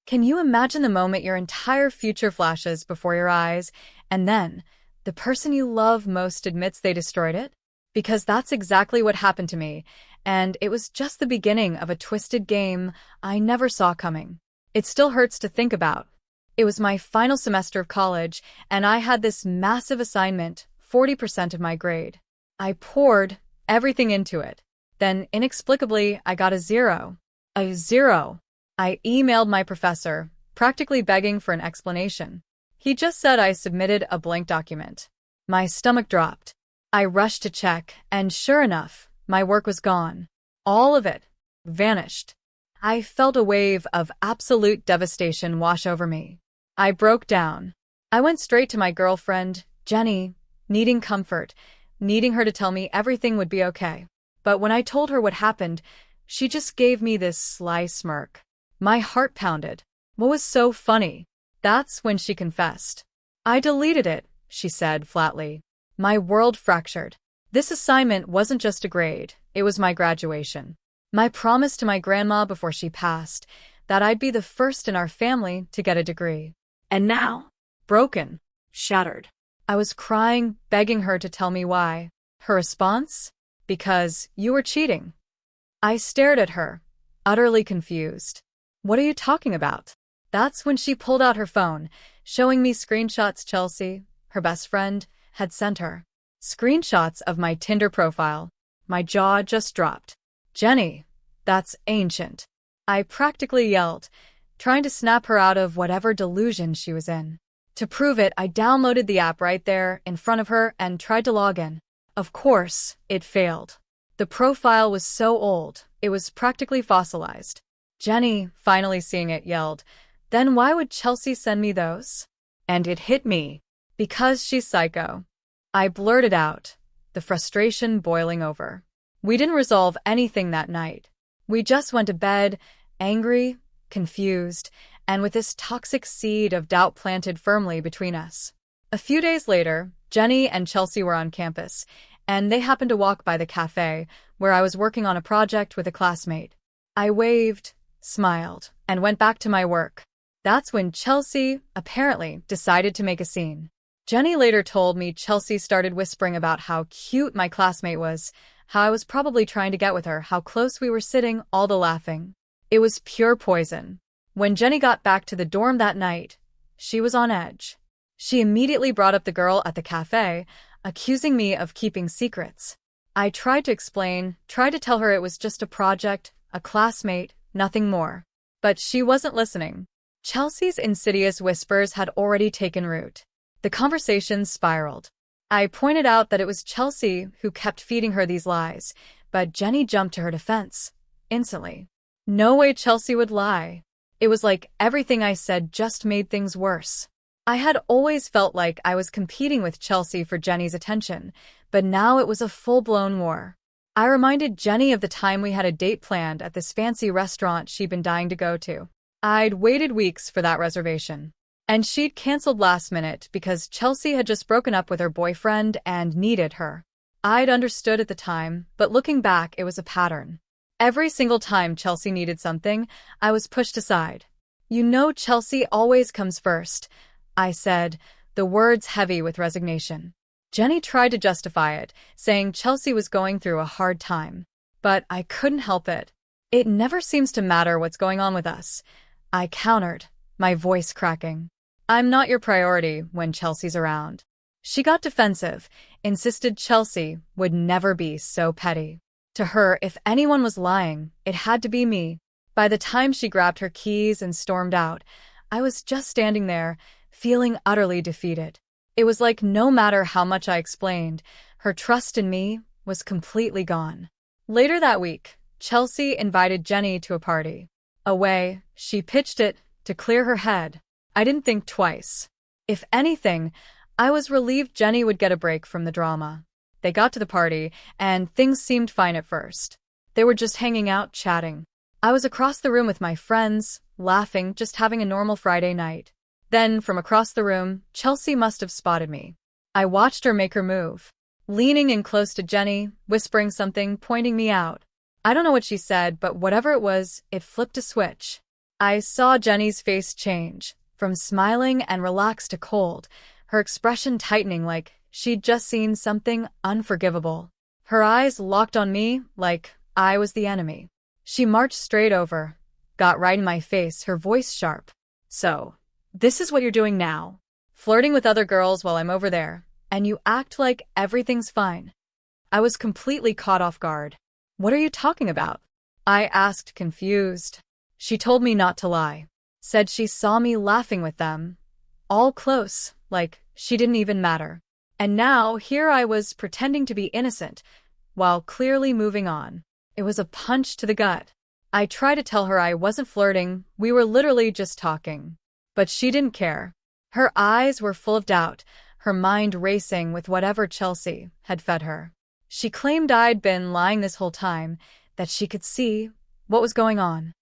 Can you imagine the moment your entire future flashes before your eyes, and then the person you love most admits they destroyed it? Because that's exactly what happened to me, and it was just the beginning of a twisted game I never saw coming. It still hurts to think about. It was my final semester of college, and I had this massive assignment, 40% of my grade. I poured everything into it. Then, inexplicably, I got a zero. A zero. I emailed my professor, practically begging for an explanation. He just said I submitted a blank document. My stomach dropped. I rushed to check, and sure enough, my work was gone. All of it vanished. I felt a wave of absolute devastation wash over me. I broke down. I went straight to my girlfriend, Jenny, needing comfort, needing her to tell me everything would be okay. But when I told her what happened, she just gave me this sly smirk. My heart pounded. What was so funny? That's when she confessed. I deleted it, she said flatly. My world fractured. This assignment wasn't just a grade, it was my graduation. My promise to my grandma before she passed, that I'd be the first in our family to get a degree. And now, broken, shattered. I was crying, begging her to tell me why. Her response? Because you were cheating. I stared at her, utterly confused. What are you talking about? That's when she pulled out her phone, showing me screenshots Chelsea, her best friend, had sent her. Screenshots of my Tinder profile. My jaw just dropped. Jenny, that's ancient. I practically yelled, trying to snap her out of whatever delusion she was in. To prove it, I downloaded the app right there in front of her and tried to log in. Of course, it failed. The profile was so old, it was practically fossilized. Jenny, finally seeing it, yelled, "Then why would Chelsea send me those?" And it hit me. Because she's psycho. I blurted out, the frustration boiling over. We didn't resolve anything that night. We just went to bed, angry, confused, and with this toxic seed of doubt planted firmly between us. A few days later, Jenny and Chelsea were on campus, and they happened to walk by the cafe where I was working on a project with a classmate. I waved, smiled, and went back to my work. That's when Chelsea, apparently, decided to make a scene. Jenny later told me Chelsea started whispering about how cute my classmate was, how I was probably trying to get with her, how close we were sitting, all the laughing. It was pure poison. When Jenny got back to the dorm that night, she was on edge. She immediately brought up the girl at the cafe, accusing me of keeping secrets. I tried to explain, tried to tell her it was just a project, a classmate, nothing more. But she wasn't listening. Chelsea's insidious whispers had already taken root. The conversation spiraled. I pointed out that it was Chelsea who kept feeding her these lies, but Jenny jumped to her defense, instantly. No way Chelsea would lie. It was like everything I said just made things worse. I had always felt like I was competing with Chelsea for Jenny's attention, but now it was a full-blown war. I reminded Jenny of the time we had a date planned at this fancy restaurant she'd been dying to go to. I'd waited weeks for that reservation. And she'd canceled last minute because Chelsea had just broken up with her boyfriend and needed her. I'd understood at the time, but looking back, it was a pattern. Every single time Chelsea needed something, I was pushed aside. You know Chelsea always comes first, I said, the words heavy with resignation. Jenny tried to justify it, saying Chelsea was going through a hard time. But I couldn't help it. It never seems to matter what's going on with us, I countered, my voice cracking. I'm not your priority when Chelsea's around. She got defensive, insisted Chelsea would never be so petty. To her, if anyone was lying, it had to be me. By the time she grabbed her keys and stormed out, I was just standing there, feeling utterly defeated. It was like no matter how much I explained, her trust in me was completely gone. Later that week, Chelsea invited Jenny to a party. Away, she pitched it to clear her head. I didn't think twice. If anything, I was relieved Jenny would get a break from the drama. They got to the party, and things seemed fine at first. They were just hanging out, chatting. I was across the room with my friends, laughing, just having a normal Friday night. Then, from across the room, Chelsea must have spotted me. I watched her make her move. Leaning in close to Jenny, whispering something, pointing me out. I don't know what she said, but whatever it was, it flipped a switch. I saw Jenny's face change, from smiling and relaxed to cold, her expression tightening like she'd just seen something unforgivable. Her eyes locked on me like I was the enemy. She marched straight over, got right in my face, her voice sharp. So, this is what you're doing now? Flirting with other girls while I'm over there, and you act like everything's fine. I was completely caught off guard. What are you talking about? I asked, confused. She told me not to lie. Said she saw me laughing with them. All close, like she didn't even matter. And now, here I was pretending to be innocent, while clearly moving on. It was a punch to the gut. I tried to tell her I wasn't flirting, we were literally just talking. But she didn't care. Her eyes were full of doubt, her mind racing with whatever Chelsea had fed her. She claimed I'd been lying this whole time, that she could see what was going on.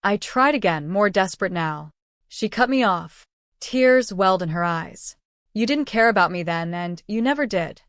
I tried again, more desperate now. She cut me off. Tears welled in her eyes. You didn't care about me then, and you never did.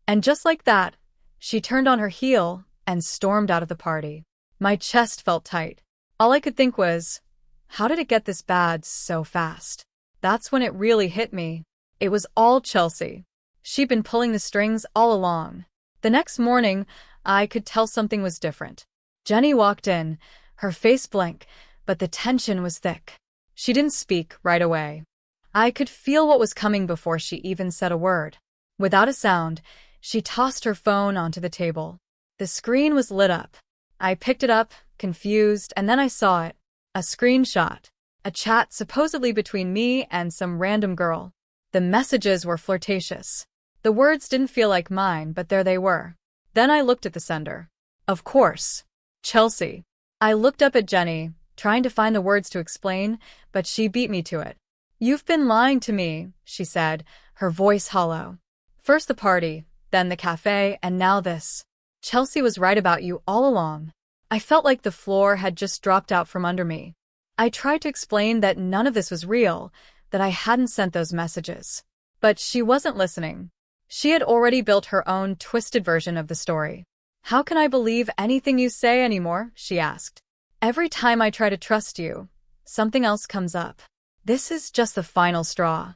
And just like that, she turned on her heel and stormed out of the party. My chest felt tight. All I could think was, how did it get this bad so fast? That's when it really hit me. It was all Chelsea. She'd been pulling the strings all along. The next morning, I could tell something was different. Jenny walked in, her face blank, but the tension was thick. She didn't speak right away. I could feel what was coming before she even said a word. Without a sound, she tossed her phone onto the table. The screen was lit up. I picked it up, confused, and then I saw it. A screenshot. A chat supposedly between me and some random girl. The messages were flirtatious. The words didn't feel like mine, but there they were. Then I looked at the sender. Of course. Chelsea. I looked up at Jenny, trying to find the words to explain, but she beat me to it. You've been lying to me, she said, her voice hollow. First the party, then the cafe, and now this. Chelsea was right about you all along. I felt like the floor had just dropped out from under me. I tried to explain that none of this was real, that I hadn't sent those messages. But she wasn't listening. She had already built her own twisted version of the story. How can I believe anything you say anymore? She asked. Every time I try to trust you, something else comes up. This is just the final straw.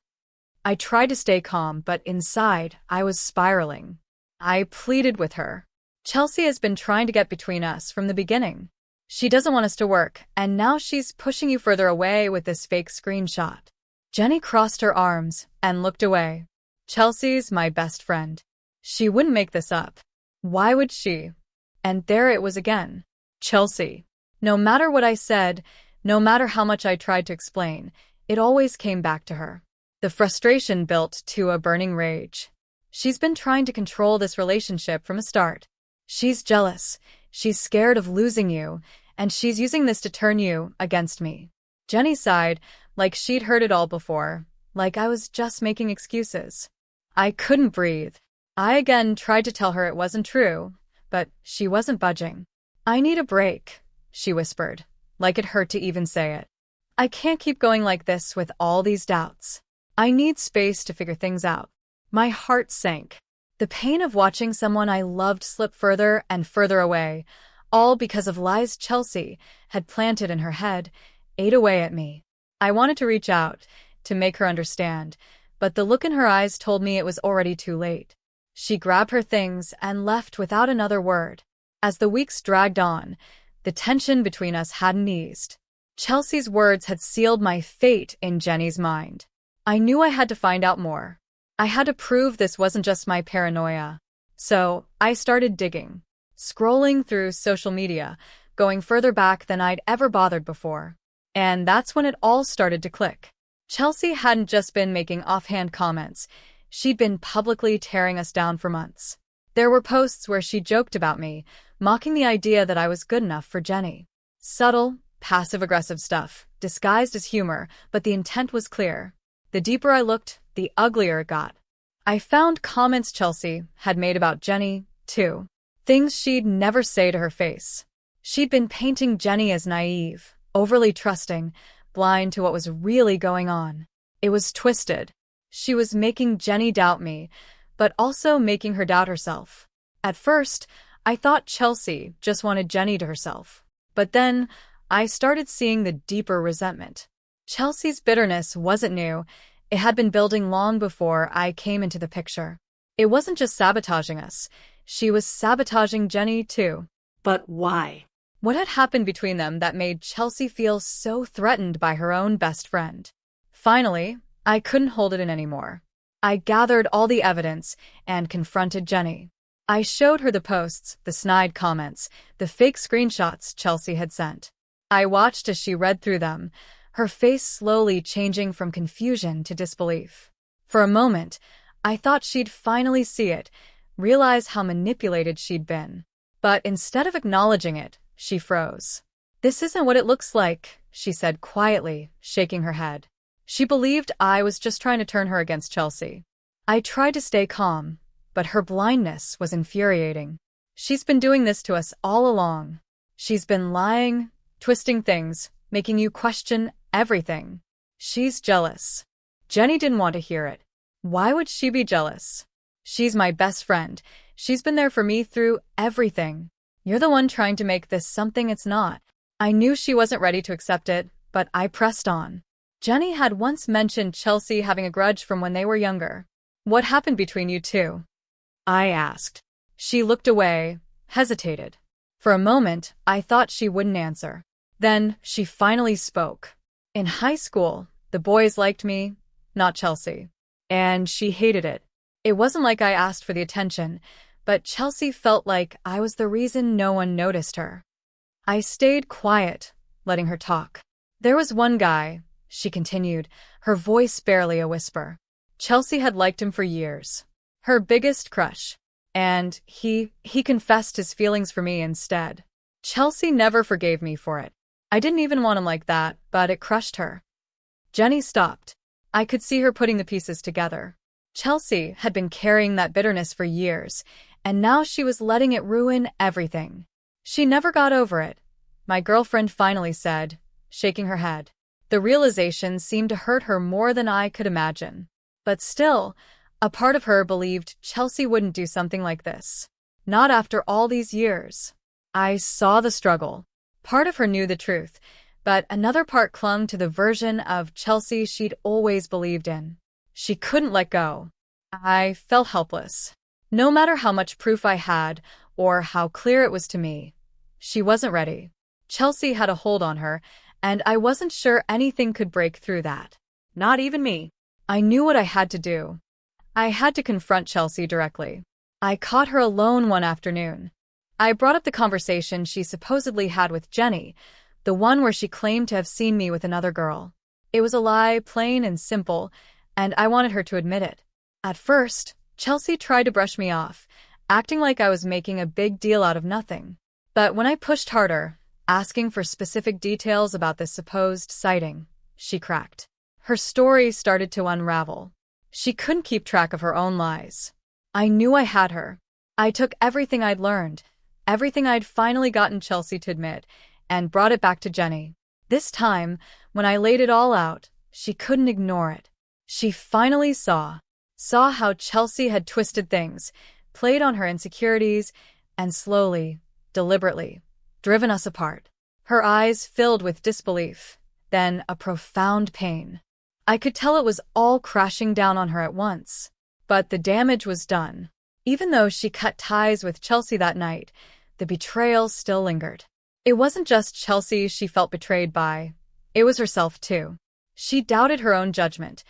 I tried to stay calm, but inside, I was spiraling. I pleaded with her. Chelsea has been trying to get between us from the beginning. She doesn't want us to work, and now she's pushing you further away with this fake screenshot. Jenny crossed her arms and looked away. Chelsea's my best friend. She wouldn't make this up. Why would she? And there it was again. Chelsea. No matter what I said, no matter how much I tried to explain, it always came back to her. The frustration built to a burning rage. She's been trying to control this relationship from the start. She's jealous, she's scared of losing you, and she's using this to turn you against me. Jenny sighed, like she'd heard it all before, like I was just making excuses. I couldn't breathe. I again tried to tell her it wasn't true, but she wasn't budging. I need a break, she whispered, like it hurt to even say it. I can't keep going like this with all these doubts. I need space to figure things out. My heart sank. The pain of watching someone I loved slip further and further away, all because of lies Chelsea had planted in her head, ate away at me. I wanted to reach out, to make her understand, but the look in her eyes told me it was already too late. She grabbed her things and left without another word. As the weeks dragged on, the tension between us hadn't eased. Chelsea's words had sealed my fate in Jenny's mind. I knew I had to find out more. I had to prove this wasn't just my paranoia. So, I started digging. Scrolling through social media, going further back than I'd ever bothered before. And that's when it all started to click. Chelsea hadn't just been making offhand comments. She'd been publicly tearing us down for months. There were posts where she joked about me, mocking the idea that I was good enough for Jenny. Subtle, passive-aggressive stuff, disguised as humor, but the intent was clear. The deeper I looked, the uglier it got. I found comments Chelsea had made about Jenny, too. Things she'd never say to her face. She'd been painting Jenny as naive, overly trusting, blind to what was really going on. It was twisted. She was making Jenny doubt me, but also making her doubt herself. At first, I thought Chelsea just wanted Jenny to herself. But then, I started seeing the deeper resentment. Chelsea's bitterness wasn't new. It had been building long before I came into the picture. It wasn't just sabotaging us. She was sabotaging Jenny, too. But why? What had happened between them that made Chelsea feel so threatened by her own best friend? Finally, I couldn't hold it in anymore. I gathered all the evidence and confronted Jenny. I showed her the posts, the snide comments, the fake screenshots Chelsea had sent. I watched as she read through them, her face slowly changing from confusion to disbelief. For a moment, I thought she'd finally see it, realize how manipulated she'd been. But instead of acknowledging it, she froze. "This isn't what it looks like," she said quietly, shaking her head. She believed I was just trying to turn her against Chelsea. I tried to stay calm, but her blindness was infuriating. "She's been doing this to us all along. She's been lying, twisting things, making you question everything. She's jealous." Jenny didn't want to hear it. Why would she be jealous? She's my best friend. She's been there for me through everything. You're the one trying to make this something it's not. I knew she wasn't ready to accept it, but I pressed on. Jenny had once mentioned Chelsea having a grudge from when they were younger. "What happened between you two?" I asked. She looked away, hesitated. For a moment, I thought she wouldn't answer. Then she finally spoke. "In high school, the boys liked me, not Chelsea. And she hated it. It wasn't like I asked for the attention, but Chelsea felt like I was the reason no one noticed her." I stayed quiet, letting her talk. "There was one guy," she continued, her voice barely a whisper. "Chelsea had liked him for years. Her biggest crush. And he confessed his feelings for me instead. Chelsea never forgave me for it. I didn't even want him like that, but it crushed her." Jenny stopped. I could see her putting the pieces together. Chelsea had been carrying that bitterness for years, and now she was letting it ruin everything. She never got over it, my girlfriend finally said, shaking her head. The realization seemed to hurt her more than I could imagine. But still, a part of her believed Chelsea wouldn't do something like this. Not after all these years. I saw the struggle. Part of her knew the truth, but another part clung to the version of Chelsea she'd always believed in. She couldn't let go. I felt helpless. No matter how much proof I had, or how clear it was to me, she wasn't ready. Chelsea had a hold on her, and I wasn't sure anything could break through that. Not even me. I knew what I had to do. I had to confront Chelsea directly. I caught her alone one afternoon. I brought up the conversation she supposedly had with Jenny, the one where she claimed to have seen me with another girl. It was a lie, plain and simple, and I wanted her to admit it. At first, Chelsea tried to brush me off, acting like I was making a big deal out of nothing. But when I pushed harder, asking for specific details about this supposed sighting, she cracked. Her story started to unravel. She couldn't keep track of her own lies. I knew I had her. I took everything I'd learned, everything I'd finally gotten Chelsea to admit, and brought it back to Jenny. This time, when I laid it all out, she couldn't ignore it. She finally saw how Chelsea had twisted things, played on her insecurities, and slowly, deliberately, driven us apart. Her eyes filled with disbelief, then a profound pain. I could tell it was all crashing down on her at once. But the damage was done. Even though she cut ties with Chelsea that night, the betrayal still lingered. It wasn't just Chelsea she felt betrayed by. It was herself too. She doubted her own judgment,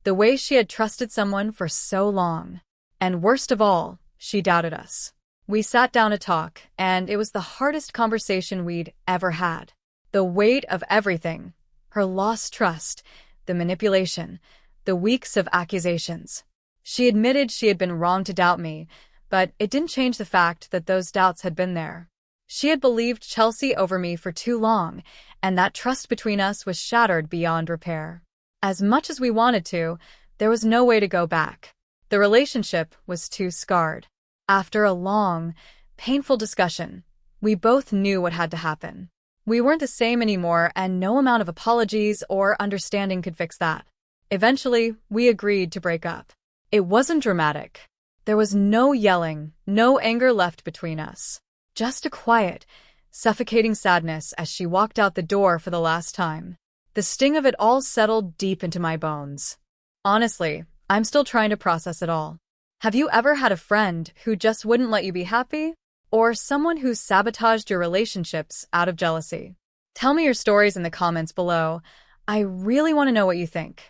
the way she had trusted someone for so long. And worst of all, she doubted us. We sat down to talk, and it was the hardest conversation we'd ever had. The weight of everything, her lost trust, the manipulation, the weeks of accusations. She admitted she had been wrong to doubt me, but it didn't change the fact that those doubts had been there. She had believed Chelsea over me for too long, and that trust between us was shattered beyond repair. As much as we wanted to, there was no way to go back. The relationship was too scarred. After a long, painful discussion, we both knew what had to happen. We weren't the same anymore, and no amount of apologies or understanding could fix that. Eventually, we agreed to break up. It wasn't dramatic. There was no yelling, no anger left between us. Just a quiet, suffocating sadness as she walked out the door for the last time. The sting of it all settled deep into my bones. Honestly, I'm still trying to process it all. Have you ever had a friend who just wouldn't let you be happy? Or someone who sabotaged your relationships out of jealousy? Tell me your stories in the comments below. I really want to know what you think.